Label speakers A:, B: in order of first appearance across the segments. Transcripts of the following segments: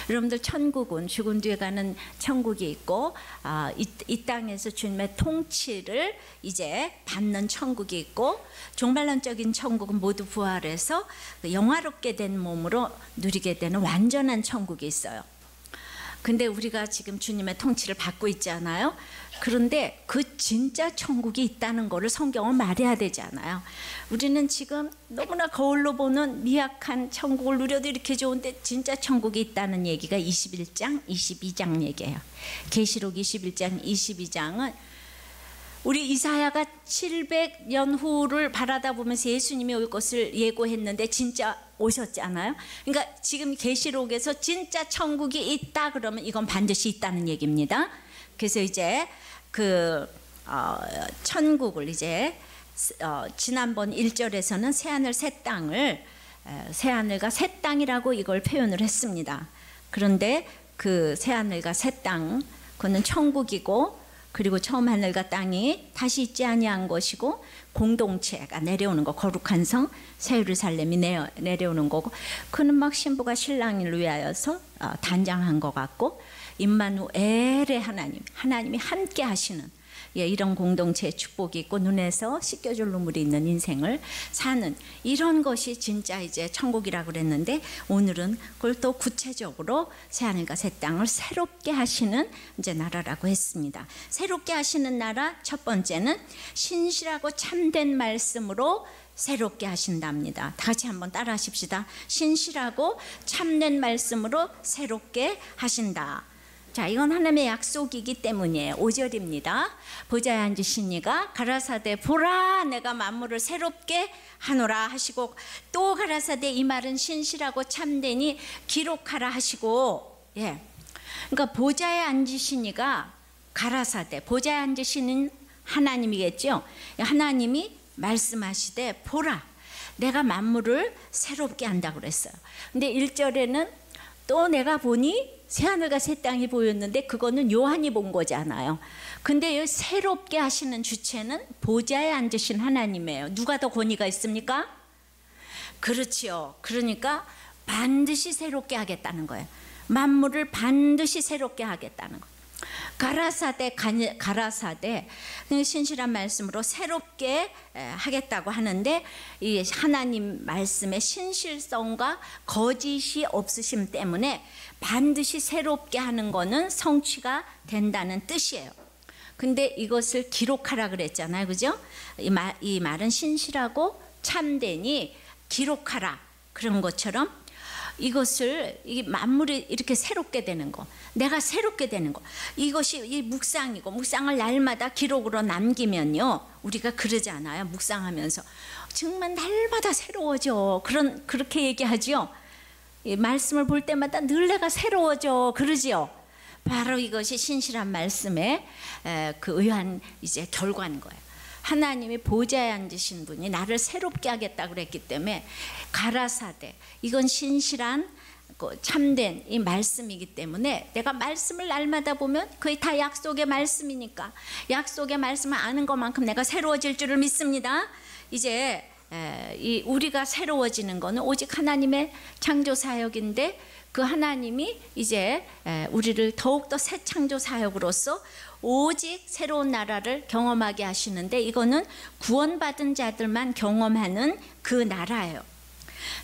A: 여러분들 천국은 죽은 뒤에 가는 천국이 있고 이 땅에서 주님의 통치를 이제 받는 천국이 있고 종말론적인 천국은 모두 부활해서 영화롭게 된 몸으로 누리게 되는 완전한 천국이 있어요. 근데 우리가 지금 주님의 통치를 받고 있잖아요. 그런데 그 진짜 천국이 있다는 거를 성경은 말해야 되잖아요. 우리는 지금 너무나 거울로 보는 미약한 천국을 누려도 이렇게 좋은데 진짜 천국이 있다는 얘기가 21장, 22장 얘기예요. 계시록 21장, 22장은 우리 이사야가 700년 후를 바라다 보면서 예수님이 올 것을 예고했는데 진짜 오셨잖아요. 그러니까 지금 계시록에서 진짜 천국이 있다 그러면 이건 반드시 있다는 얘기입니다. 그래서 이제 천국을 이제 지난번 1절에서는 새하늘 새 땅을 새하늘과 새 땅이라고 이걸 표현을 했습니다. 그런데 그 새하늘과 새 땅 그거는 천국이고 그리고 처음 하늘과 땅이 다시 있지 아니한 것이고 공동체가 내려오는 거 거룩한 성 새 예루살렘이 내려오는 거고 그는 막 신부가 신랑을 위하여서 단장한 것 같고 임마누엘의 하나님이 함께 하시는 이런 공동체의 축복이 있고 눈에서 씻겨줄 눈물이 있는 인생을 사는 이런 것이 진짜 이제 천국이라고 그랬는데 오늘은 그걸 또 구체적으로 새하늘과 새 땅을 새롭게 하시는 이제 나라라고 했습니다. 새롭게 하시는 나라 첫 번째는 신실하고 참된 말씀으로 새롭게 하신답니다. 다 같이 한번 따라 하십시다. 신실하고 참된 말씀으로 새롭게 하신다. 자, 이건 하나님의 약속이기 때문이에요. 5절입니다. 보좌에 앉으신 이가 가라사대 보라 내가 만물을 새롭게 하노라 하시고 또 가라사대 이 말은 신실하고 참되니 기록하라 하시고 그러니까 보좌에 앉으신 이가 가라사대 보좌에 앉으시는 하나님이겠죠. 하나님이 말씀하시되 보라 내가 만물을 새롭게 한다고 그랬어요. 근데 1절에는 또 내가 보니 새하늘과 새 땅이 보였는데 그거는 요한이 본 거잖아요. 근데 새롭게 하시는 주체는 보좌에 앉으신 하나님이에요. 누가 더 권위가 있습니까? 그렇지요. 그러니까 반드시 새롭게 하겠다는 거예요. 만물을 반드시 새롭게 하겠다는 거예요. 가라사대 신실한 말씀으로 새롭게 하겠다고 하는데 이 하나님 말씀의 신실성과 거짓이 없으심 때문에 반드시 새롭게 하는 거는 성취가 된다는 뜻이에요. 근데 이것을 기록하라 그랬잖아요. 그죠? 이 말은 신실하고 참되니 기록하라 그런 것처럼 이것을 이 만물이 이렇게 새롭게 되는 거 내가 새롭게 되는 거 이것이 이 묵상이고 묵상을 날마다 기록으로 남기면요 우리가 그러잖아요. 묵상하면서 정말 날마다 새로워져 그렇게 얘기하죠. 이 말씀을 볼 때마다 늘 내가 새로워져 그러지요. 바로 이것이 신실한 말씀의 그 의한 이제 결과인 거예요. 하나님이 보좌에 앉으신 분이 나를 새롭게 하겠다고 그랬기 때문에 가라사대 이건 신실한 참된 이 말씀이기 때문에 내가 말씀을 날마다 보면 거의 다 약속의 말씀이니까 약속의 말씀을 아는 것만큼 내가 새로워질 줄을 믿습니다. 이제 우리가 새로워지는 것은 오직 하나님의 창조 사역인데 그 하나님이 이제 우리를 더욱더 새 창조 사역으로서 오직 새로운 나라를 경험하게 하시는데 이거는 구원받은 자들만 경험하는 그 나라예요.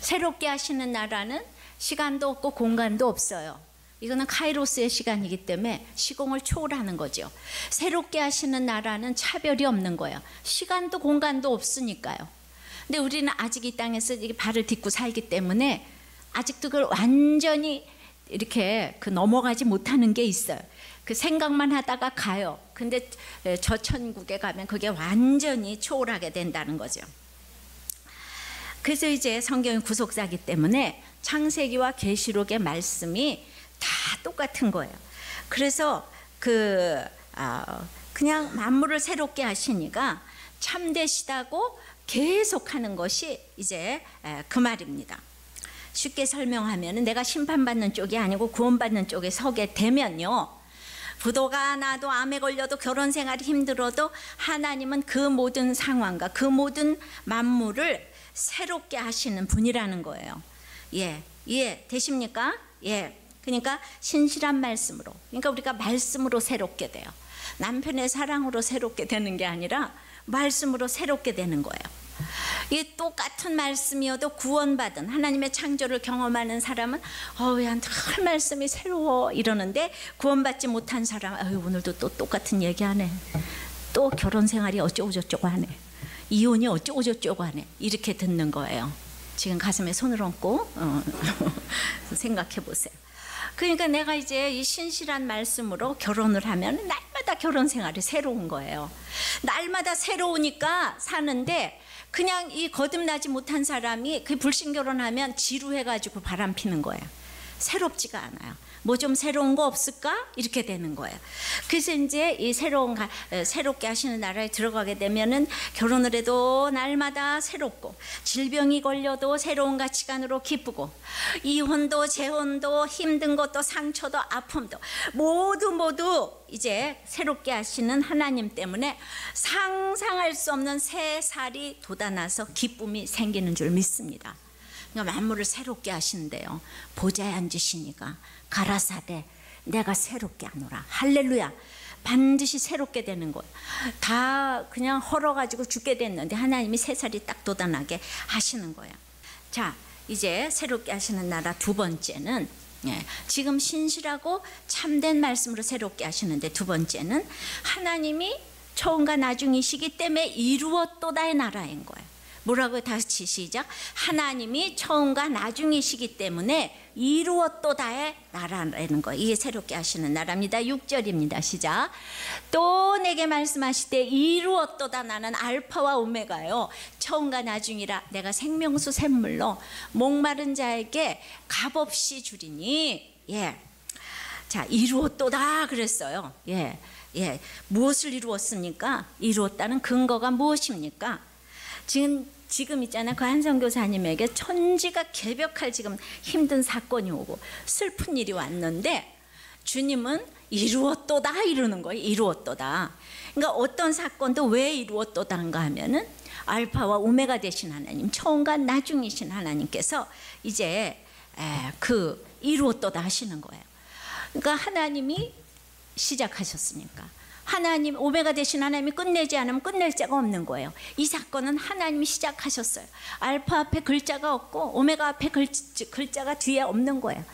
A: 새롭게 하시는 나라는 시간도 없고 공간도 없어요. 이거는 카이로스의 시간이기 때문에 시공을 초월하는 거죠. 새롭게 하시는 나라는 차별이 없는 거예요. 시간도 공간도 없으니까요. 근데 우리는 아직 이 땅에서 발을 딛고 살기 때문에 아직도 그걸 완전히 이렇게 넘어가지 못하는 게 있어요. 그 생각만 하다가 가요. 근데 저 천국에 가면 그게 완전히 초월하게 된다는 거죠. 그래서 이제 성경이 구속사기 때문에 창세기와 계시록의 말씀이 다 똑같은 거예요. 그래서 그냥 만물을 새롭게 하시니까 참되시다고 계속하는 것이 이제 그 말입니다. 쉽게 설명하면 내가 심판받는 쪽이 아니고 구원받는 쪽에 서게 되면요 부도가 나도 암에 걸려도 결혼 생활이 힘들어도 하나님은 그 모든 상황과 그 모든 만물을 새롭게 하시는 분이라는 거예요. 이해 되십니까? 그러니까 신실한 말씀으로, 그러니까 우리가 말씀으로 새롭게 돼요. 남편의 사랑으로 새롭게 되는 게 아니라 말씀으로 새롭게 되는 거예요. 이 똑같은 말씀이어도 구원받은 하나님의 창조를 경험하는 사람은 야, 늘 말씀이 새로워 이러는데, 구원받지 못한 사람은 오늘도 또 똑같은 얘기하네, 또 결혼 생활이 어쩌고 저쩌고 하네, 이혼이 어쩌고 저쩌고 하네, 이렇게 듣는 거예요. 지금 가슴에 손을 얹고 생각해 보세요. 그러니까 내가 이제 이 신실한 말씀으로 결혼을 하면 날마다 결혼 생활이 새로운 거예요. 날마다 새로우니까 사는데, 그냥 이 거듭나지 못한 사람이 그 불신 결혼하면 지루해가지고 바람 피는 거예요. 새롭지가 않아요. 뭐 좀 새로운 거 없을까? 이렇게 되는 거예요. 그래서 이제 이 새롭게 하시는 나라에 들어가게 되면은 결혼을 해도 날마다 새롭고, 질병이 걸려도 새로운 가치관으로 기쁘고, 이혼도 재혼도 힘든 것도 상처도 아픔도 모두 이제 새롭게 하시는 하나님 때문에 상상할 수 없는 새 살이 돋아나서 기쁨이 생기는 줄 믿습니다. 그러니까 만물을 새롭게 하신대요. 보좌에 앉으시니까 가라사대 내가 새롭게 하노라. 할렐루야. 반드시 새롭게 되는 거예요. 다 그냥 헐어가지고 죽게 됐는데 하나님이 새 살이 딱 돋아나게 하시는 거예요. 자, 이제 새롭게 하시는 나라 두 번째는, 지금 신실하고 참된 말씀으로 새롭게 하시는데, 두 번째는 하나님이 처음과 나중이시기 때문에 이루었도다의 나라인 거예요. 뭐라고요? 다시 시작. 하나님이 처음과 나중이시기 때문에 이루었도다의 나라라는 거예요. 이게 새롭게 하시는 나라입니다. 6절입니다. 시작. 또 내게 말씀하시되 이루었도다. 나는 알파와 오메가요, 처음과 나중이라. 내가 생명수 샘물로 목마른 자에게 값없이 주리니. 자, 이루었도다 그랬어요. 무엇을 이루었습니까? 이루었다는 근거가 무엇입니까? 지금 있잖아요. 그 한 선교사님에게 천지가 개벽할 지금 힘든 사건이 오고 슬픈 일이 왔는데, 주님은 이루었도다 이러는 거예요. 이루었도다. 그러니까 어떤 사건도 왜 이루었도다인가 하면은 알파와 오메가 되신 하나님, 처음과 나중이신 하나님께서 이제 그 이루었도다 하시는 거예요. 그러니까 하나님이 시작하셨으니까, 하나님 오메가 되신 하나님이 끝내지 않으면 끝낼 자가 없는 거예요. 이 사건은 하나님이 시작하셨어요. 알파 앞에 글자가 없고 오메가 앞에 글자가 뒤에 없는 거예요.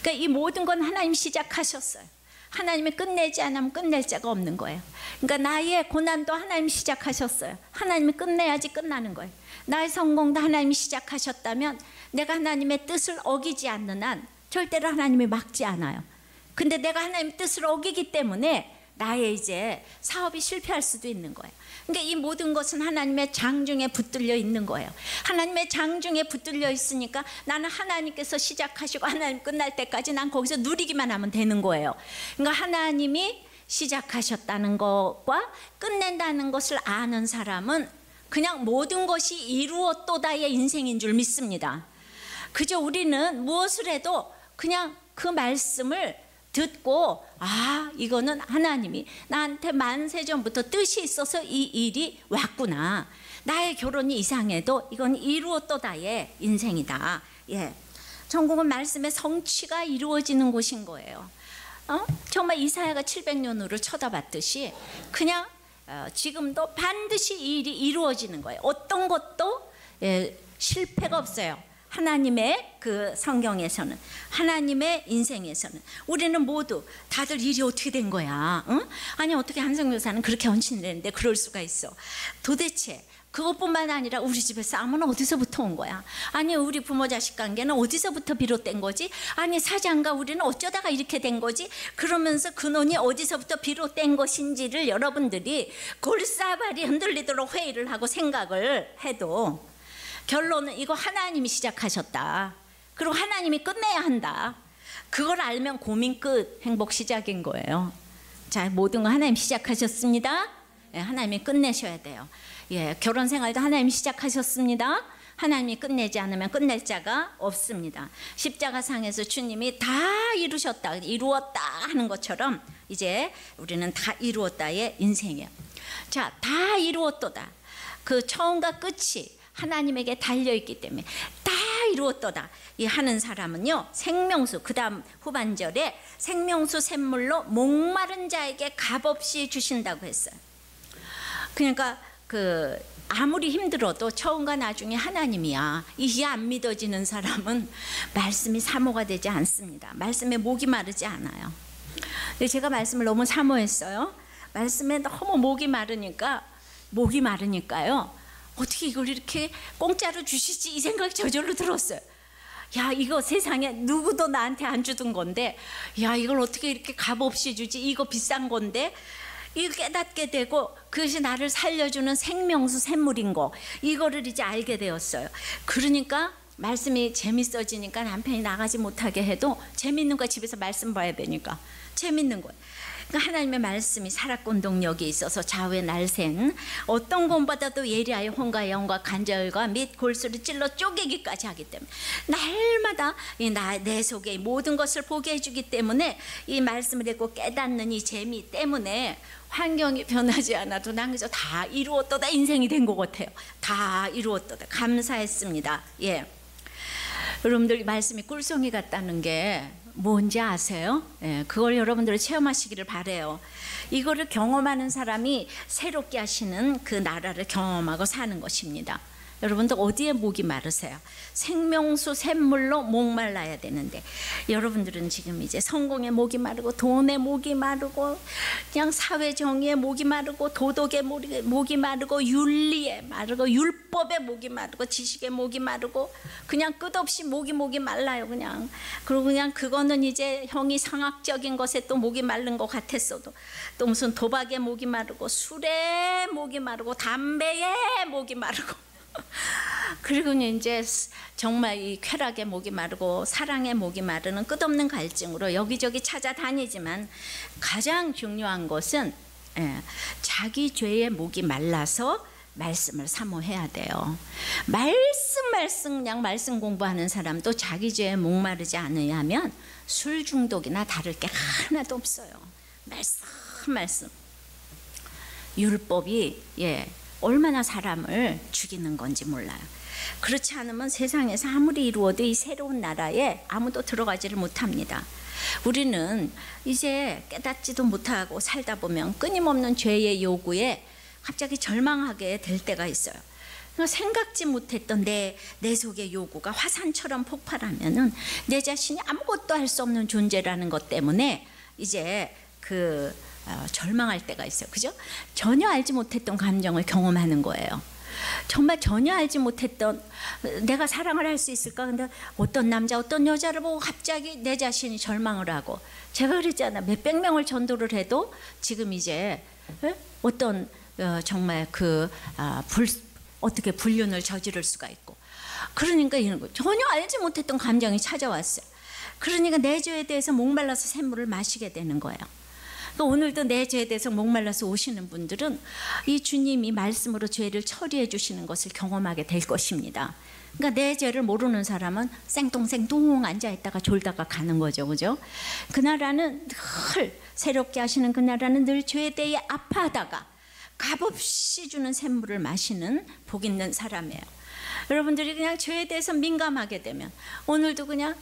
A: 그러니까 이 모든 건 하나님이 시작하셨어요. 하나님이 끝내지 않으면 끝낼 자가 없는 거예요. 그러니까 나의 고난도 하나님이 시작하셨어요. 하나님이 끝내야지 끝나는 거예요. 나의 성공도 하나님이 시작하셨다면 내가 하나님의 뜻을 어기지 않는 한 절대로 하나님이 막지 않아요. 근데 내가 하나님의 뜻을 어기기 때문에 나의 이제 사업이 실패할 수도 있는 거예요. 그러니까 이 모든 것은 하나님의 장중에 붙들려 있는 거예요. 하나님의 장중에 붙들려 있으니까 나는 하나님께서 시작하시고 하나님 끝날 때까지 난 거기서 누리기만 하면 되는 거예요. 그러니까 하나님이 시작하셨다는 것과 끝낸다는 것을 아는 사람은 그냥 모든 것이 이루었도다의 인생인 줄 믿습니다. 그저 우리는 무엇을 해도 그냥 그 말씀을 듣고, 이거는 하나님이 나한테 만세전부터 뜻이 있어서 이 일이 왔구나. 나의 결혼이 이상해도 이건 이루었도다의 인생이다. 천국은 말씀의 성취가 이루어지는 곳인 거예요. 정말 이사야가 700년으로 쳐다봤듯이 그냥 지금도 반드시 이 일이 이루어지는 거예요. 어떤 것도 실패가 없어요. 하나님의 그 성경에서는, 하나님의 인생에서는 우리는 모두 다들 일이 어떻게 된 거야? 응? 아니 어떻게 한성교사는 그렇게 헌신되는데 그럴 수가 있어? 도대체 그것뿐만 아니라 우리 집에 싸움은 어디서부터 온 거야? 아니 우리 부모 자식 관계는 어디서부터 비롯된 거지? 아니 사장과 우리는 어쩌다가 이렇게 된 거지? 그러면서 근원이 어디서부터 비롯된 것인지를 여러분들이 골사발이 흔들리도록 회의를 하고 생각을 해도 결론은 이거 하나님이 시작하셨다. 그리고 하나님이 끝내야 한다. 그걸 알면 고민 끝, 행복 시작인 거예요. 자, 모든 거 하나님 시작하셨습니다. 하나님이 끝내셔야 돼요. 결혼 생활도 하나님이 시작하셨습니다. 하나님이 끝내지 않으면 끝낼 자가 없습니다. 십자가상에서 주님이 다 이루셨다, 이루었다 하는 것처럼 이제 우리는 다 이루었다의 인생이에요. 자, 다 이루었도다. 그 처음과 끝이 하나님에게 달려있기 때문에 다 이루었도다 이 하는 사람은요, 생명수, 그 다음 후반절에 생명수 샘물로 목마른 자에게 값없이 주신다고 했어요. 그러니까 아무리 힘들어도 처음과 나중에 하나님이야. 이게 안 믿어지는 사람은 말씀이 사모가 되지 않습니다. 말씀에 목이 마르지 않아요. 제가 말씀을 너무 사모했어요. 말씀에 너무 목이 마르니까요, 어떻게 이걸 이렇게 공짜로 주시지 이 생각이 저절로 들었어요. 야, 이거 세상에 누구도 나한테 안 주던 건데, 야, 이걸 어떻게 이렇게 값없이 주지? 이거 비싼 건데. 이걸 깨닫게 되고 그것이 나를 살려주는 생명수 샘물인 거, 이거를 이제 알게 되었어요. 그러니까 말씀이 재밌어지니까 남편이 나가지 못하게 해도 재밌는 거, 집에서 말씀 봐야 되니까 재밌는 거예요. 그러니까 하나님의 말씀이 살아권동력이 있어서 좌우의 날샌 어떤 것보다도 예리하여 혼과 영과 관절과 및 골수를 찔러 쪼개기까지 하기 때문에 날마다 내 속에 모든 것을 보게 해주기 때문에 이 말씀을 읽고 깨닫는 이 재미 때문에 환경이 변하지 않아도 난 그저 다 이루었도다 인생이 된 것 같아요. 다 이루었도다. 감사했습니다. 예. 여러분들 말씀이 꿀송이 같다는 게 뭔지 아세요? 예, 그걸 여러분들이 체험하시기를 바래요. 이거를 경험하는 사람이 새롭게 하시는 그 나라를 경험하고 사는 것입니다. 여러분들 어디에 목이 마르세요? 생명수 샘물로 목말라야 되는데, 여러분들은 지금 이제 성공에 목이 마르고 돈에 목이 마르고 그냥 사회 정의에 목이 마르고 도덕에 목이 마르고 윤리에 마르고 율법에 목이 마르고 지식에 목이 마르고 그냥 끝없이 목이 말라요. 그냥. 그리고 그냥 그거는 이제 형이 상학적인 것에 또 목이 마른 것 같았어도 또 무슨 도박에 목이 마르고 술에 목이 마르고 담배에 목이 마르고 그리고 이제 정말 이 쾌락의 목이 마르고 사랑의 목이 마르는 끝없는 갈증으로 여기저기 찾아다니지만 가장 중요한 것은 자기 죄의 목이 말라서 말씀을 사모해야 돼요. 말씀 그냥 말씀 공부하는 사람도 자기 죄에 목마르지 않으면 술 중독이나 다를 게 하나도 없어요. 말씀 율법이 얼마나 사람을 죽이는 건지 몰라요. 그렇지 않으면 세상에서 아무리 이루어도 이 새로운 나라에 아무도 들어가지를 못합니다. 우리는 이제 깨닫지도 못하고 살다 보면 끊임없는 죄의 요구에 갑자기 절망하게 될 때가 있어요. 생각지 못했던 내 속의 요구가 화산처럼 폭발하면은 내 자신이 아무것도 할 수 없는 존재라는 것 때문에 이제 절망할 때가 있어요. 그죠? 전혀 알지 못했던 감정을 경험하는 거예요. 정말 전혀 알지 못했던, 내가 사랑을 할 수 있을까? 근데 어떤 남자 어떤 여자를 보고 갑자기 내 자신이 절망을 하고, 제가 그랬잖아, 몇백 명을 전도를 해도 지금 이제 어떤 정말 어떻게 불륜을 저지를 수가 있고, 그러니까 이런 거 전혀 알지 못했던 감정이 찾아왔어요. 그러니까 내 죄에 대해서 목말라서 샘물을 마시게 되는 거예요. 그러니까 오늘도 내 죄에 대해서 목말라서 오시는 분들은 이 주님이 말씀으로 죄를 처리해 주시는 것을 경험하게 될 것입니다. 그러니까 내 죄를 모르는 사람은 생뚱생뚱 앉아있다가 졸다가 가는 거죠. 그죠? 그 나라는 늘 새롭게 하시는 그 나라는 늘 죄에 대해 아파하다가 값없이 주는 샘물을 마시는 복 있는 사람이에요. 여러분들이 그냥 죄에 대해서 민감하게 되면, 오늘도 그냥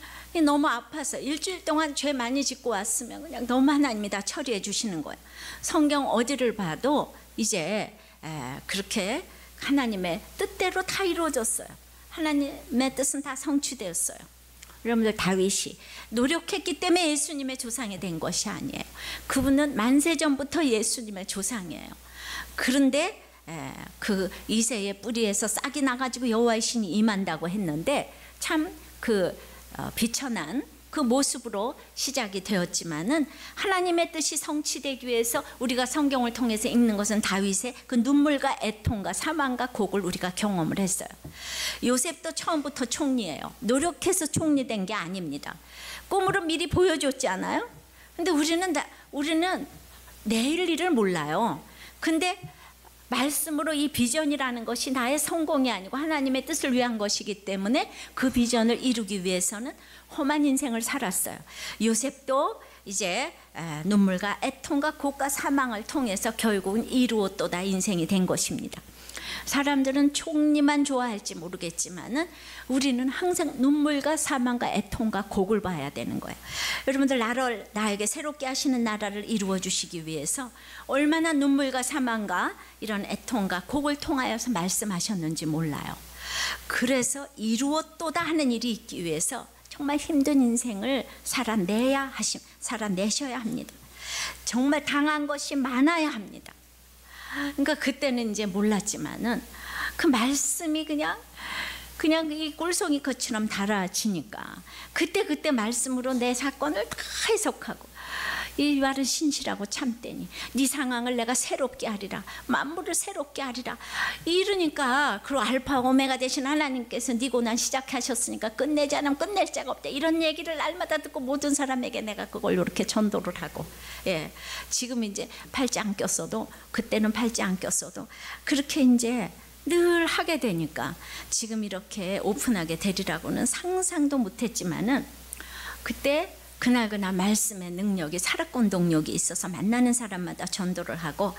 A: 너무 아파서 일주일 동안 죄 많이 짓고 왔으면 그냥 너무 하나님이 다 처리해 주시는 거예요. 성경 어디를 봐도 이제 그렇게 하나님의 뜻대로 다 이루어졌어요. 하나님의 뜻은 다 성취되었어요. 여러분들, 다윗이 노력했기 때문에 예수님의 조상이 된 것이 아니에요. 그분은 만세전부터 예수님의 조상이에요. 그런데 그 이새의 뿌리에서 싹이 나가지고 여호와의 신이 임한다고 했는데, 참 비천한 그 모습으로 시작이 되었지만은 하나님의 뜻이 성취되기 위해서 우리가 성경을 통해서 읽는 것은 다윗의 그 눈물과 애통과 사망과 곡을 우리가 경험을 했어요. 요셉도 처음부터 총리예요. 노력해서 총리된 게 아닙니다. 꿈으로 미리 보여줬지 않아요? 근데 우리는 내일 일을 몰라요. 근데 말씀으로 이 비전이라는 것이 나의 성공이 아니고 하나님의 뜻을 위한 것이기 때문에 그 비전을 이루기 위해서는 험한 인생을 살았어요. 요셉도 이제 눈물과 애통과 곡과 사망을 통해서 결국은 이루었도다 인생이 된 것입니다. 사람들은 총리만 좋아할지 모르겠지만은 우리는 항상 눈물과 사망과 애통과 곡을 봐야 되는 거예요. 여러분들 나에게 새롭게 하시는 나라를 이루어 주시기 위해서 얼마나 눈물과 사망과 이런 애통과 곡을 통하여서 말씀하셨는지 몰라요. 그래서 이루었도다 하는 일이 있기 위해서 정말 힘든 인생을 살아내셔야 합니다. 정말 당한 것이 많아야 합니다. 그러니까 그때는 이제 몰랐지만은 그 말씀이 그냥 이 꿀송이 것처럼 달아지니까 그때 말씀으로 내 사건을 다 해석하고, 이 말은 신실하고 참되니 네 상황을 내가 새롭게 하리라, 만물을 새롭게 하리라 이러니까, 그리고 알파 오메가 되신 하나님께서 네 고난 시작하셨으니까 끝내지 않으면 끝낼 자가 없다, 이런 얘기를 날마다 듣고 모든 사람에게 내가 그걸 이렇게 전도를 하고, 지금 이제 팔찌 안 꼈어도, 그때는 팔찌 안 꼈어도 그렇게 이제 늘 하게 되니까 지금 이렇게 오픈하게 되리라고는 상상도 못했지만은, 그때 그날 말씀의 능력이, 사락권 동력이 있어서 만나는 사람마다 전도를 하고,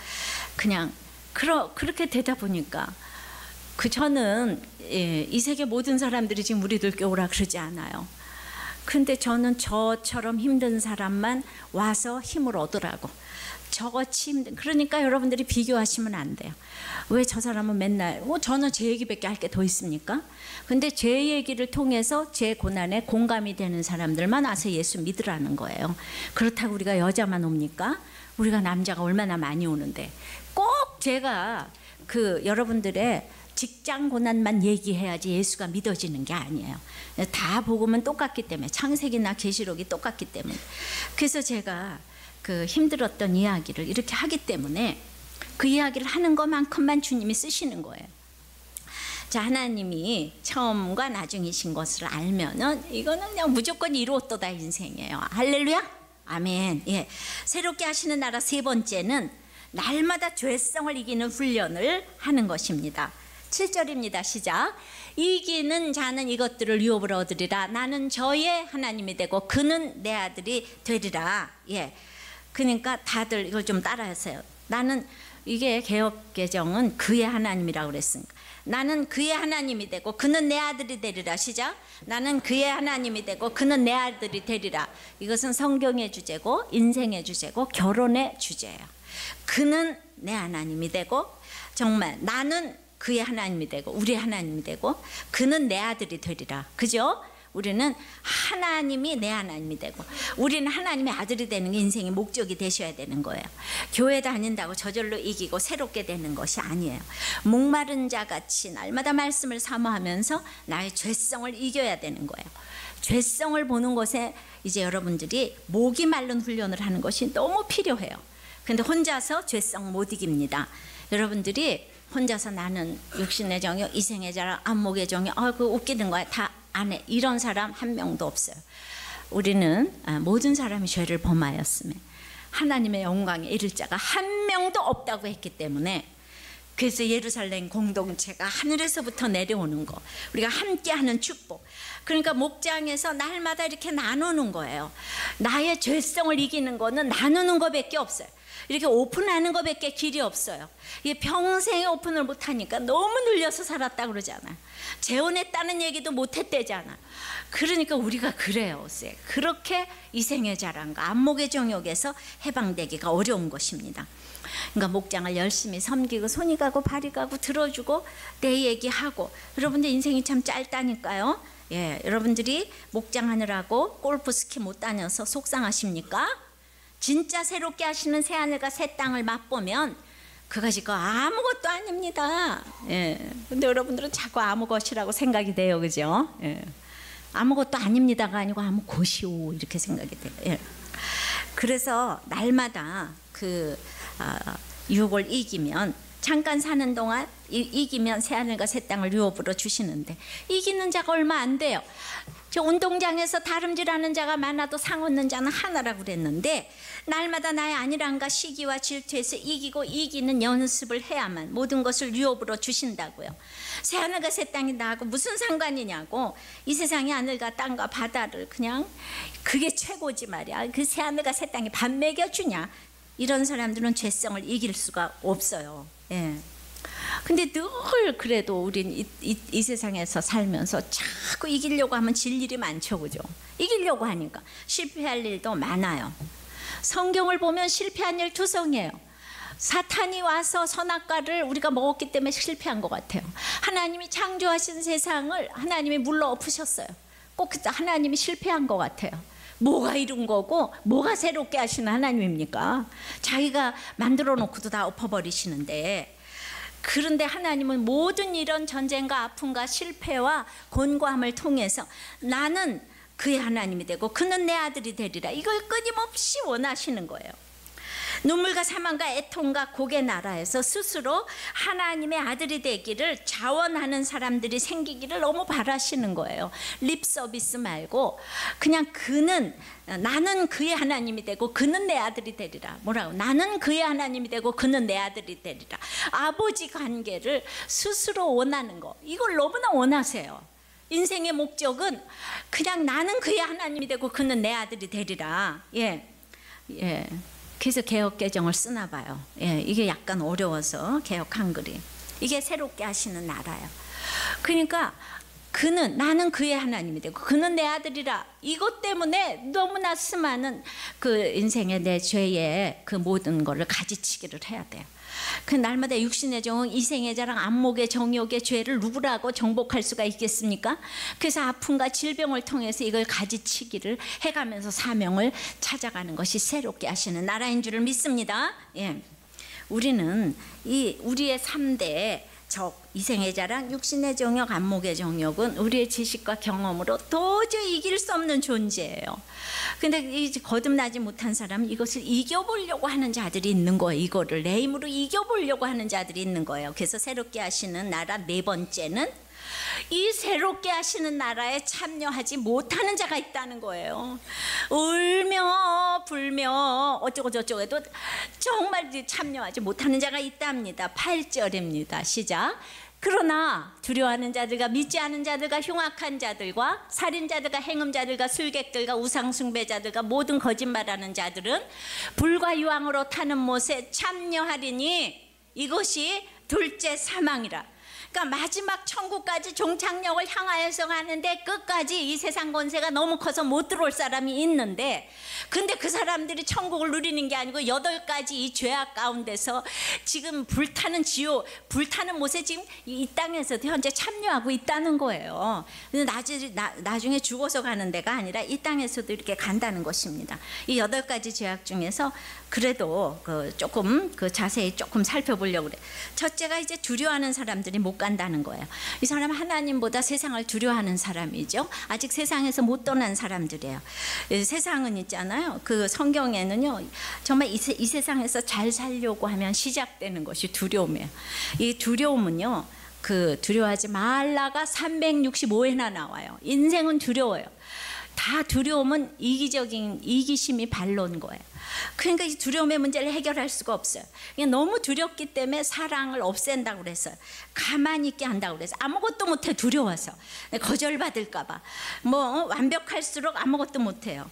A: 그냥 그렇게 되다 보니까 저는 이 세계 모든 사람들이 지금 우리들 께 오라 그러지 않아요. 근데 저는 저처럼 힘든 사람만 와서 힘을 얻으라고. 저같이 힘든, 그러니까 여러분들이 비교하시면 안 돼요. 왜 저 사람은 맨날 저는 제 얘기밖에 할 게 더 있습니까? 근데 제 얘기를 통해서 제 고난에 공감이 되는 사람들만 와서 예수 믿으라는 거예요. 그렇다고 우리가 여자만 옵니까? 우리가 남자가 얼마나 많이 오는데 꼭 제가 여러분들의 직장 고난만 얘기해야지 예수가 믿어지는 게 아니에요. 다 복음은 똑같기 때문에, 창세기나 계시록이 똑같기 때문에. 그래서 제가 힘들었던 이야기를 이렇게 하기 때문에 그 이야기를 하는 것만큼만 주님이 쓰시는 거예요. 자, 하나님이 처음과 나중이신 것을 알면은 이거는 그냥 무조건 이루었도다 인생이에요. 할렐루야, 아멘. 새롭게 하시는 나라 세 번째는 날마다 죄성을 이기는 훈련을 하는 것입니다. 7절입니다. 시작. 이기는 자는 이것들을 유업으로 얻으리라. 나는 저의 하나님이 되고 그는 내 아들이 되리라. 그러니까 다들 이걸 좀 따라하세요. 나는, 이게 개역개정은 그의 하나님이라고 그랬으니까, 나는 그의 하나님이 되고 그는 내 아들이 되리라. 시작. 나는 그의 하나님이 되고 그는 내 아들이 되리라. 이것은 성경의 주제고 인생의 주제고 결혼의 주제예요. 그는 내 하나님이 되고, 정말 나는 그의 하나님이 되고 우리의 하나님이 되고 그는 내 아들이 되리라. 그죠? 우리는 하나님이 내 하나님이 되고 우리는 하나님의 아들이 되는 게 인생의 목적이 되셔야 되는 거예요. 교회 다닌다고 저절로 이기고 새롭게 되는 것이 아니에요. 목마른 자같이 날마다 말씀을 사모하면서 나의 죄성을 이겨야 되는 거예요. 죄성을 보는 것에 이제 여러분들이 목이 마른 훈련을 하는 것이 너무 필요해요. 근데 혼자서 죄성 못 이깁니다. 여러분들이 혼자서 나는 육신의 정욕, 이생의 자랑, 안목의 정욕, 그거 웃기는 거야, 다 안 해, 이런 사람 한 명도 없어요. 우리는 모든 사람이 죄를 범하였으며 하나님의 영광에 이를 자가 한 명도 없다고 했기 때문에, 그래서 예루살렘 공동체가 하늘에서부터 내려오는 거, 우리가 함께하는 축복, 그러니까 목장에서 날마다 이렇게 나누는 거예요. 나의 죄성을 이기는 거는 나누는 것밖에 없어요. 이렇게 오픈하는 것밖에 길이 없어요. 평생에 오픈을 못하니까 너무 눌려서 살았다 그러잖아요. 재혼했다는 얘기도 못했대잖아. 그러니까 우리가 그래요. 그렇게 이생의 자랑과 안목의 정욕에서 해방되기가 어려운 것입니다. 그러니까 목장을 열심히 섬기고 손이 가고 발이 가고 들어주고 내 얘기하고. 여러분들 인생이 참 짧다니까요. 여러분들이 목장하느라고 골프 스키 못 다녀서 속상하십니까? 진짜 새롭게 하시는 새하늘과 새 땅을 맛보면 그것이 아무것도 아닙니다. 근데 여러분들은 자꾸 아무것이라고 생각이 돼요. 그죠? 아무것도 아닙니다가 아니고 아무것이오 이렇게 생각이 돼요. 그래서 날마다 유혹을 이기면, 잠깐 사는 동안 이기면 새하늘과 새 땅을 유업으로 주시는데, 이기는 자가 얼마 안 돼요. 저 운동장에서 다름질하는 자가 많아도 상 얻는 자는 하나라고 그랬는데, 날마다 나의 안일함과 시기와 질투에서 이기고 이기는 연습을 해야만 모든 것을 유업으로 주신다고요. 새하늘과 새 땅이 나하고 무슨 상관이냐고. 이 세상의 하늘과 땅과 바다를 그냥 그게 최고지 말이야. 그 새하늘과 새 땅이 밥 먹여주냐. 이런 사람들은 죄성을 이길 수가 없어요. 근데 늘 그래도 우린 이 세상에서 살면서 자꾸 이기려고 하면 질 일이 많죠, 그죠? 이기려고 하니까 실패할 일도 많아요. 성경을 보면 실패한 일 투성이에요. 사탄이 와서 선악과를 우리가 먹었기 때문에 실패한 것 같아요. 하나님이 창조하신 세상을 하나님이 물러 엎으셨어요. 꼭 하나님이 실패한 것 같아요. 뭐가 이룬 거고 뭐가 새롭게 하시는 하나님입니까? 자기가 만들어 놓고도 다 엎어버리시는데, 그런데 하나님은 모든 이런 전쟁과 아픔과 실패와 곤고함을 통해서 나는 그의 하나님이 되고 그는 내 아들이 되리라, 이걸 끊임없이 원하시는 거예요. 눈물과 사망과 애통과 곡의 나라에서 스스로 하나님의 아들이 되기를 자원하는 사람들이 생기기를 너무 바라시는 거예요. 립 서비스 말고 그냥 나는 그의 하나님이 되고 그는 내 아들이 되리라. 뭐라고? 나는 그의 하나님이 되고 그는 내 아들이 되리라. 아버지 관계를 스스로 원하는 거, 이걸 너무나 원하세요. 인생의 목적은 그냥 나는 그의 하나님이 되고 그는 내 아들이 되리라. 예. 그래서 개역 개정을 쓰나 봐요. 이게 약간 어려워서 개역 한글이. 이게 새롭게 하시는 나라예요. 그러니까 나는 그의 하나님이 되고 그는 내 아들이라. 이것 때문에 너무나 수많은 그 인생의 내 죄의 그 모든 거를 가지치기를 해야 돼요. 그 날마다 육신의 정욕, 이생의 자랑, 안목의 정욕의 죄를 누구라고 정복할 수가 있겠습니까? 그래서 아픔과 질병을 통해서 이걸 가지치기를 해가면서 사명을 찾아가는 것이 새롭게 하시는 나라인 줄을 믿습니다. 우리는 우리의 3대 적, 이생의 자랑, 육신의 정욕, 안목의 정욕은 우리의 지식과 경험으로 도저히 이길 수 없는 존재예요. 근데 거듭나지 못한 사람은 이것을 이겨보려고 하는 자들이 있는 거예요. 이거를 내 힘으로 이겨보려고 하는 자들이 있는 거예요. 그래서 새롭게 하시는 나라 네 번째는 이 새롭게 하시는 나라에 참여하지 못하는 자가 있다는 거예요. 울며 불며 어쩌고 저쩌고 해도 정말 참여하지 못하는 자가 있답니다. 8절입니다. 시작. 그러나 두려워하는 자들과 믿지 않은 자들과 흉악한 자들과 살인자들과 행음자들과 술객들과 우상숭배자들과 모든 거짓말하는 자들은 불과 유황으로 타는 못에 참여하리니 이것이 둘째 사망이라. 그러니까 마지막 천국까지 종착역을 향하여서 가는데 끝까지 이 세상 권세가 너무 커서 못 들어올 사람이 있는데, 근데 그 사람들이 천국을 누리는 게 아니고 8가지 이 죄악 가운데서 지금 불타는 지옥, 불타는 못에 지금 이 땅에서도 현재 참여하고 있다는 거예요. 근데 나중에 죽어서 가는 데가 아니라 이 땅에서도 이렇게 간다는 것입니다. 이 8가지 죄악 중에서 그래도 조금 자세히 조금 살펴보려고 그래. 첫째가 이제 두려워하는 사람들이 못 간다는 거예요. 이 사람 하나님보다 세상을 두려워하는 사람이죠. 아직 세상에서 못 떠난 사람들이에요. 세상은 있잖아요. 그 성경에는요, 정말 이 세상에서 잘 살려고 하면 시작되는 것이 두려움이에요. 이 두려움은요, 두려워하지 말라가 365회나 나와요. 인생은 두려워요. 다 두려움은 이기심이 반론 거예요. 그러니까 이 두려움의 문제를 해결할 수가 없어요. 너무 두렵기 때문에 사랑을 없앤다고 그랬어요. 가만히 있게 한다고 그랬어요. 아무것도 못해, 두려워서. 거절받을까 봐. 완벽할수록 아무것도 못해요.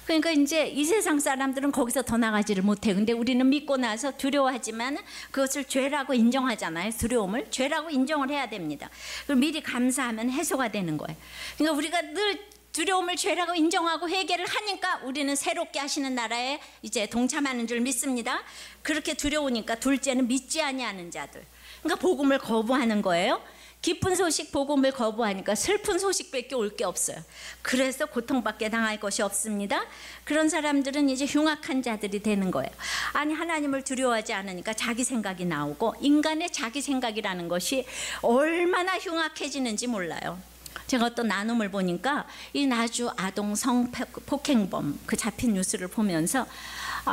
A: 그러니까 이제 이 세상 사람들은 거기서 더 나가지를 못해요. 근데 우리는 믿고 나서 두려워하지만 그것을 죄라고 인정하잖아요. 두려움을 죄라고 인정을 해야 됩니다. 그럼 미리 감사하면 해소가 되는 거예요. 그러니까 우리가 늘 두려움을 죄라고 인정하고 회개를 하니까 우리는 새롭게 하시는 나라에 이제 동참하는 줄 믿습니다. 그렇게 두려우니까 둘째는 믿지 아니하는 자들. 그러니까 복음을 거부하는 거예요. 기쁜 소식 복음을 거부하니까 슬픈 소식밖에 올 게 없어요. 그래서 고통받게 당할 것이 없습니다. 그런 사람들은 이제 흉악한 자들이 되는 거예요. 아니, 하나님을 두려워하지 않으니까 자기 생각이 나오고, 인간의 자기 생각이라는 것이 얼마나 흉악해지는지 몰라요. 제가 어떤 나눔을 보니까 이 나주 아동 성폭행범 잡힌 뉴스를 보면서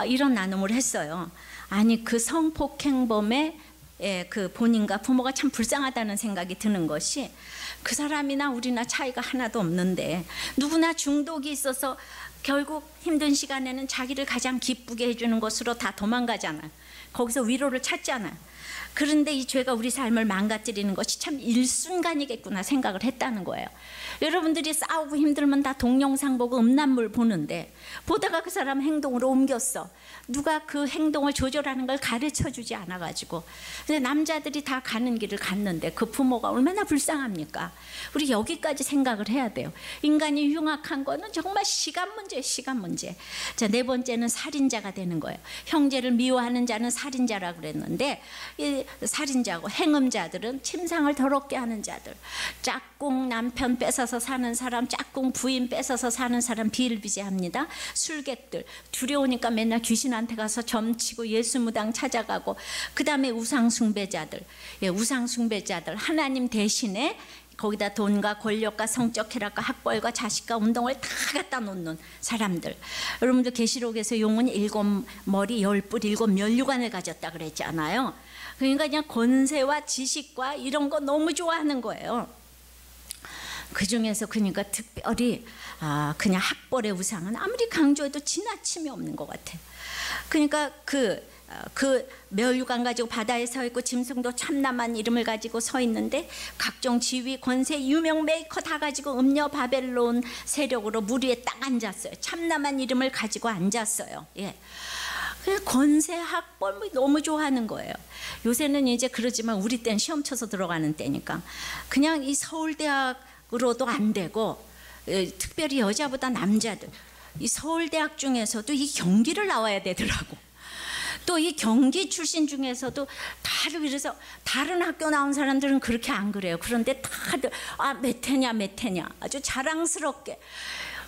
A: 이런 나눔을 했어요. 아니, 그 성폭행범의 그 본인과 부모가 참 불쌍하다는 생각이 드는 것이, 그 사람이나 우리나 차이가 하나도 없는데 누구나 중독이 있어서 결국 힘든 시간에는 자기를 가장 기쁘게 해주는 것으로 다 도망가잖아요. 거기서 위로를 찾잖아요. 그런데 이 죄가 우리 삶을 망가뜨리는 것이 참 일순간이겠구나 생각을 했다는 거예요. 여러분들이 싸우고 힘들면 다 동영상 보고 음란물 보는데 보다가 그 사람 행동으로 옮겼어. 누가 그 행동을 조절하는 걸 가르쳐주지 않아가지고. 근데 남자들이 다 가는 길을 갔는데 그 부모가 얼마나 불쌍합니까? 우리 여기까지 생각을 해야 돼요. 인간이 흉악한 거는 정말 시간 문제예요. 시간 문제. 자, 네 번째는 살인자가 되는 거예요. 형제를 미워하는 자는 살인자라고 그랬는데 이 살인자고 행음자들은 침상을 더럽게 하는 자들, 짝꿍 남편 뺏어서 사는 사람, 짝꿍 부인 뺏어서 사는 사람 비일비재합니다. 술객들 두려우니까 맨날 귀신한테 가서 점치고 예수무당 찾아가고, 그 다음에 우상숭배자들, 우상숭배자들 하나님 대신에 거기다 돈과 권력과 성적 쾌락과 학벌과 자식과 운동을 다 갖다 놓는 사람들. 여러분들 계시록에서 용은 7머리 10뿔 7면류관을 가졌다 그랬잖아요. 그러니까 그냥 권세와 지식과 이런 거 너무 좋아하는 거예요. 그 중에서 그러니까 특별히 그냥 학벌의 우상은 아무리 강조해도 지나침이 없는 것 같아요. 그러니까 그 멸류관 가지고 바다에 서 있고 짐승도 참남한 이름을 가지고 서 있는데 각종 지위 권세 유명 메이커 다 가지고 음녀 바벨론 세력으로 물 위에 딱 앉았어요. 참남한 이름을 가지고 앉았어요. 예. 권세 학벌 뭐 너무 좋아하는 거예요. 요새는 이제 그러지만 우리 때는 시험 쳐서 들어가는 때니까 그냥 이 서울대학으로도 안 되고, 특별히 여자보다 남자들 이 서울대학 중에서도 이 경기를 나와야 되더라고. 또 이 경기 출신 중에서도 다들, 그래서 다른 학교 나온 사람들은 그렇게 안 그래요. 그런데 다들 몇 회냐 아주 자랑스럽게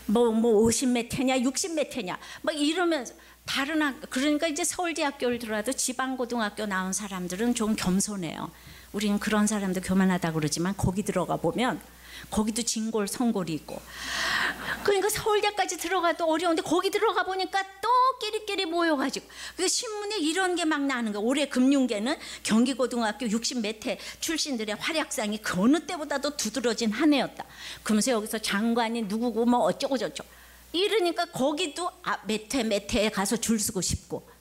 A: 뭐 50 몇 회냐 60 몇 회냐 막 이러면서 다른 학교, 그러니까 이제 서울대학교를 들어와도 지방고등학교 나온 사람들은 좀 겸손해요. 우리는 그런 사람도 교만하다고 그러지만 거기 들어가 보면 거기도 진골 성골이 있고, 그러니까 서울대까지 들어가도 어려운데 거기 들어가 보니까 또 끼리끼리 모여가지고 그 신문에 이런 게 막 나는 거예요. 올해 금융계는 경기고등학교 60 몇 회 출신들의 활약상이 그 어느 때보다도 두드러진 한 해였다. 그러면서 여기서 장관이 누구고 뭐 어쩌고 저쩌고 이러니까 거기도 몇 회에 가서 줄 서고 싶고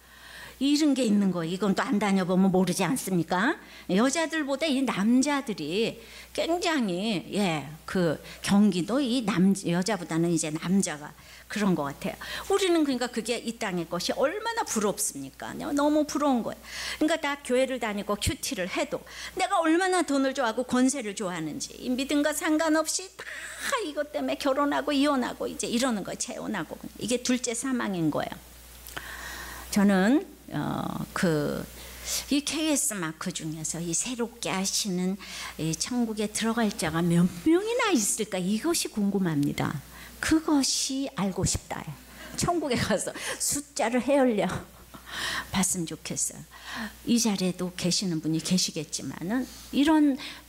A: 이런 게 있는 거예요. 이건 또 안 다녀보면 모르지 않습니까? 여자들보다 이 남자들이 굉장히 그 경기도 이 여자보다는 이제 남자가 그런 것 같아요. 우리는 그러니까 그게 이 땅의 것이 얼마나 부럽습니까? 너무 부러운 거예요. 그러니까 다 교회를 다니고 큐티를 해도 내가 얼마나 돈을 좋아하고 권세를 좋아하는지 이 믿음과 상관없이 다 이것 때문에 결혼하고 이혼하고 이제 이러는 거예요. 재혼하고. 이게 둘째 사망인 거예요. 저는 이 KS 마크 중에서 이 새롭게 하시는 이 천국에 들어갈 자가 몇 명이나 있을까, 이것이 궁금합니다. 그것이 알고 싶다. 천국에 가서 숫자를 헤아려 봤으면 좋겠어요. 이 자리에도 계시는 분이 계시겠지만은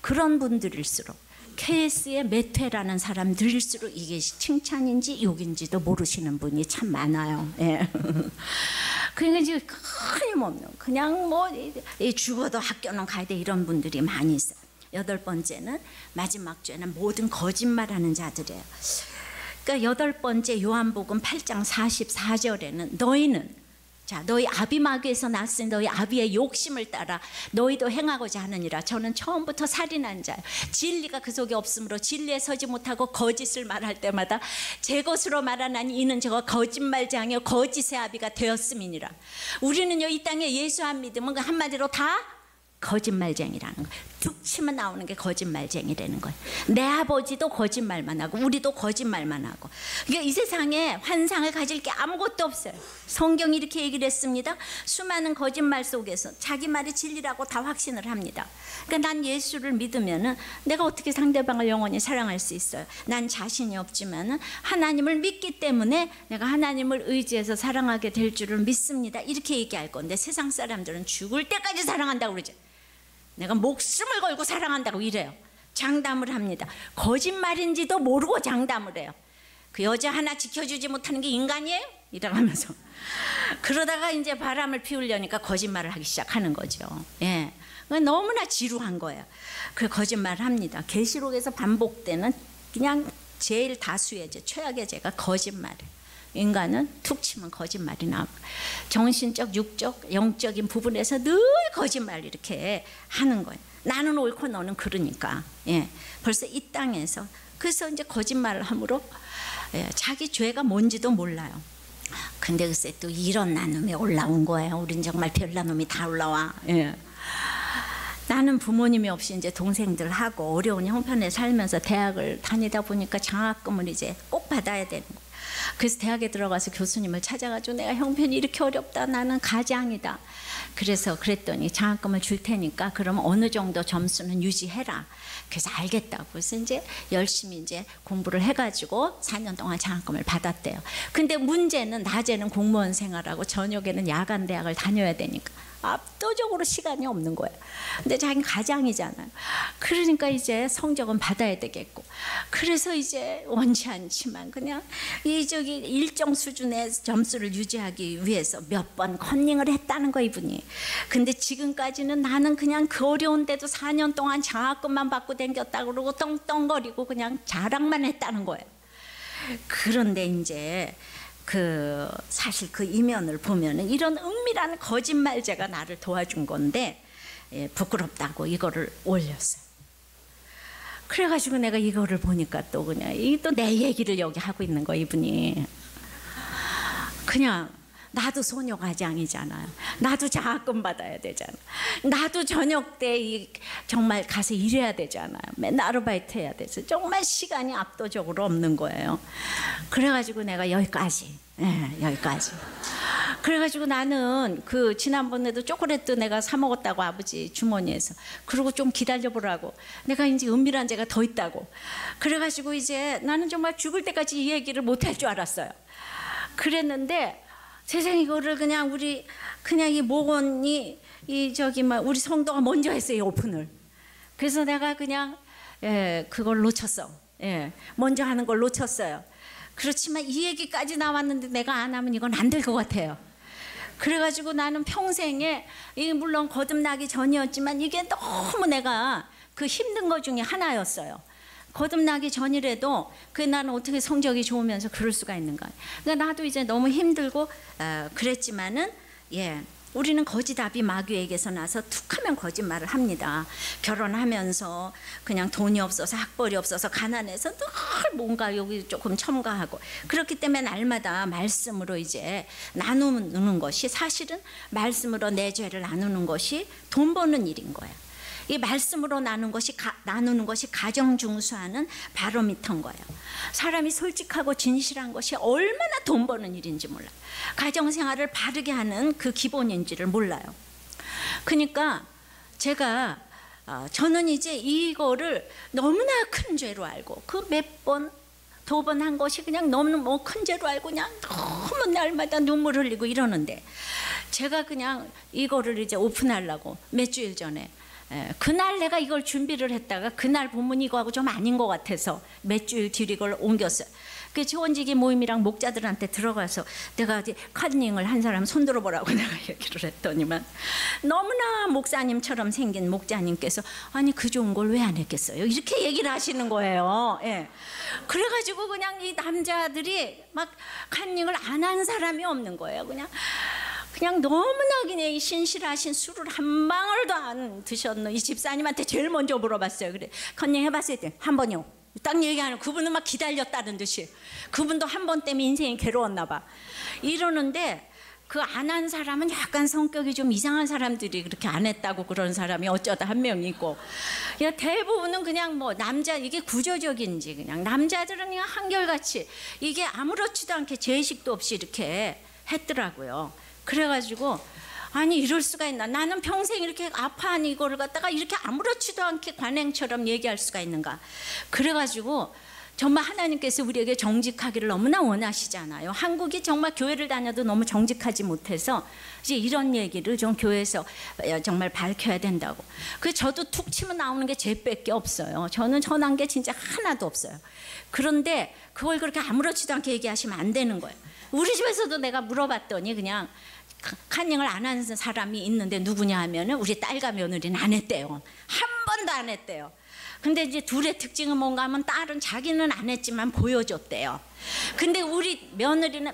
A: 그런 분들일수록 KS의 몇 회라는 사람들일수록 이게 칭찬인지 욕인지도 모르시는 분이 참 많아요. 예. 그러니까 이제 끊임없는 그냥 뭐 죽어도 학교는 가야 돼 이런 분들이 많이 있어요. 8번째는 마지막 죄는 모든 거짓말하는 자들이에요. 그러니까 8번째 요한복음 8장 44절에는 너희 아비마귀에서 났으니 너희 아비의 욕심을 따라 너희도 행하고자 하느니라. 저는 처음부터 살인한 자예요. 진리가 그 속에 없으므로 진리에 서지 못하고 거짓을 말할 때마다 제 것으로 말하나니 이는 저가 거짓말장이요 거짓의 아비가 되었음이니라. 우리는요 이 땅에 예수 안 믿으면 한마디로 다 거짓말쟁이라는 거예요. 툭 치면 나오는 게 거짓말쟁이라는 거예요. 내 아버지도 거짓말만 하고 우리도 거짓말만 하고. 그러니까 이 세상에 환상을 가질 게 아무것도 없어요. 성경이 이렇게 얘기를 했습니다. 수많은 거짓말 속에서 자기 말이 진리라고 다 확신을 합니다. 그러니까 난 예수를 믿으면은 내가 어떻게 상대방을 영원히 사랑할 수 있어요? 난 자신이 없지만은 하나님을 믿기 때문에 내가 하나님을 의지해서 사랑하게 될 줄을 믿습니다. 이렇게 얘기할 건데 세상 사람들은 죽을 때까지 사랑한다고 그러죠. 내가 목숨을 걸고 사랑한다고 이래요. 장담을 합니다. 거짓말인지도 모르고 장담을 해요. 그 여자 하나 지켜주지 못하는 게 인간이에요? 이러면서 그러다가 이제 바람을 피우려니까 거짓말을 하기 시작하는 거죠. 예, 너무나 지루한 거예요. 그 거짓말을 합니다. 계시록에서 반복되는 그냥 제일 다수의 죄, 최악의 죄가 거짓말이에요. 인간은 툭 치면 거짓말이 나와. 정신적, 육적, 영적인 부분에서 늘 거짓말 이렇게 하는 거예요. 나는 옳고 너는 그러니까. 예, 벌써 이 땅에서. 그래서 이제 거짓말을 함으로 자기 죄가 뭔지도 몰라요. 근데 글쎄 또 이런 나눔이 올라온 거예요. 우린 정말 별 나눔이 다 올라와. 예. 나는 부모님이 없이 이제 동생들하고 어려운 형편에 살면서 대학을 다니다 보니까 장학금을 이제 꼭 받아야 되는 거예요. 그래서 대학에 들어가서 교수님을 찾아가지고 내가 형편이 이렇게 어렵다. 나는 가장이다. 그래서 그랬더니 장학금을 줄 테니까 그러면 어느 정도 점수는 유지해라. 그래서 알겠다고. 그래서 이제 열심히 이제 공부를 해가지고 4년 동안 장학금을 받았대요. 근데 문제는 낮에는 공무원 생활하고 저녁에는 야간 대학을 다녀야 되니까 압도적으로 시간이 없는 거예요. 근데 자기는 가장이잖아요. 그러니까 이제 성적은 받아야 되겠고. 그래서 이제 원치 않지만 그냥 저기 일정 수준의 점수를 유지하기 위해서 몇 번 컨닝을 했다는 거 이분이. 근데 지금까지는 나는 그냥 그 어려운데도 4년 동안 장학금만 받고 댕겼다 그러고 떵떵거리고 그냥 자랑만 했다는 거예요. 그런데 이제 사실 그 이면을 보면은 이런 은밀한 거짓말제가 나를 도와준 건데 부끄럽다고 이거를 올렸어요. 그래가지고 내가 이거를 보니까 또 그냥 또 내 얘기를 여기 하고 있는 거 이분이. 그냥 나도 소녀가장이잖아요. 나도 장학금 받아야 되잖아. 나도 저녁 때 정말 가서 일해야 되잖아요. 맨날 아르바이트 해야 돼서 정말 시간이 압도적으로 없는 거예요. 그래가지고 내가 여기까지. 여기까지. 그래가지고 나는 지난번에도 초콜릿도 내가 사 먹었다고 아버지 주머니에서. 그러고 좀 기다려보라고. 내가 이제 은밀한 죄가 더 있다고. 그래가지고 이제 나는 정말 죽을 때까지 이 얘기를 못할 줄 알았어요. 그랬는데 세상에 이거를 그냥 이 목원이 우리 성도가 먼저 했어요, 이 오픈을. 그래서 내가 그냥 그걸 놓쳤어. 먼저 하는 걸 놓쳤어요. 그렇지만 이 얘기까지 나왔는데 내가 안 하면 이건 안 될 것 같아요. 그래가지고 나는 평생에 물론 거듭나기 전이었지만 이게 너무 내가 힘든 것 중에 하나였어요. 거듭나기 전이라도 나는 어떻게 성적이 좋으면서 그럴 수가 있는가. 그러니까 나도 이제 너무 힘들고 그랬지만은 우리는 거짓답이 마귀에게서 나서 툭하면 거짓말을 합니다. 결혼하면서 그냥 돈이 없어서 학벌이 없어서 가난해서 늘 뭔가 여기 조금 첨가하고 그렇기 때문에 날마다 말씀으로 이제 나누는 것이 사실은 말씀으로 내 죄를 나누는 것이 돈 버는 일인 거예요. 이 말씀으로 나누는 것이 가정 중수하는 바로미터인 거예요. 사람이 솔직하고 진실한 것이 얼마나 돈 버는 일인지 몰라요. 가정생활을 바르게 하는 그 기본인지를 몰라요. 그러니까 저는 이제 이거를 너무나 큰 죄로 알고 몇 번, 두 번 한 것이 그냥 너무 큰 죄로 알고 그냥 너무 날마다 눈물 흘리고 이러는데 제가 그냥 이거를 이제 오픈하려고 몇 주일 전에 그날 내가 이걸 준비를 했다가 그날 본문이 이거하고 좀 아닌 것 같아서 몇 주일 뒤로 이걸 옮겼어요. 그 지원지기 모임이랑 목자들한테 들어가서 내가 컨닝을 한 사람 손들어 보라고 내가 얘기를 했더니만 너무나 목사님처럼 생긴 목자님께서 아니 그 좋은 걸 왜 안 했겠어요? 이렇게 얘기를 하시는 거예요. 그래가지고 그냥 이 남자들이 막 컨닝을 안 한 사람이 없는 거예요. 그냥 너무나 그냥 신실하신 술을 한 방울도 안 드셨노 이 집사님한테 제일 먼저 물어봤어요. 그래 컨닝 해봤어요? 한 번이요. 딱 얘기하는 그분은 막 기다렸다는 듯이 그분도 한 번 때문에 인생이 괴로웠나 봐. 이러는데 안 한 사람은 약간 성격이 좀 이상한 사람들이 그렇게 안 했다고 그런 사람이 어쩌다 한 명 있고 대부분은 그냥 남자 이게 구조적인지 그냥 남자들은 그냥 한결같이 이게 아무렇지도 않게 죄의식도 없이 이렇게 했더라고요. 그래가지고 아니 이럴 수가 있나. 나는 평생 이렇게 아파한 이거를 갖다가 이렇게 아무렇지도 않게 관행처럼 얘기할 수가 있는가. 그래가지고 정말 하나님께서 우리에게 정직하기를 너무나 원하시잖아요. 한국이 정말 교회를 다녀도 너무 정직하지 못해서 이제 이런 얘기를 좀 교회에서 정말 밝혀야 된다고. 저도 툭 치면 나오는 게 죄밖에 없어요. 저는 전한 게 진짜 하나도 없어요. 그런데 그걸 그렇게 아무렇지도 않게 얘기하시면 안 되는 거예요. 우리 집에서도 내가 물어봤더니 그냥 컨닝을 안 하는 사람이 있는데 누구냐 하면은 우리 딸과 며느리는 안 했대요. 한 번도 안 했대요. 근데 이제 둘의 특징은 뭔가 하면 딸은 자기는 안 했지만 보여줬대요. 근데 우리 며느리는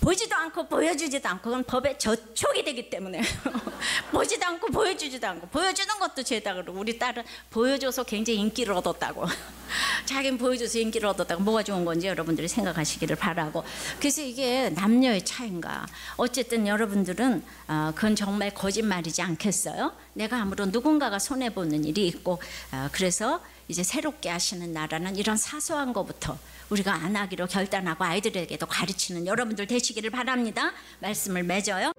A: 보지도 않고 보여주지도 않고, 그건 법에 저촉이 되기 때문에 보지도 않고 보여주지도 않고, 보여주는 것도 죄다 그러고, 우리 딸은 보여줘서 굉장히 인기를 얻었다고 자기는 보여줘서 인기를 얻었다고. 뭐가 좋은 건지 여러분들이 생각하시기를 바라고. 그래서 이게 남녀의 차이인가. 어쨌든 여러분들은 그건 정말 거짓말이지 않겠어요? 내가 아무런 누군가가 손해보는 일이 있고, 그래서 이제 새롭게 하시는 나라는 이런 사소한 것부터 우리가 안 하기로 결단하고 아이들에게도 가르치는 여러분들 되시기를 바랍니다. 말씀을 맺어요.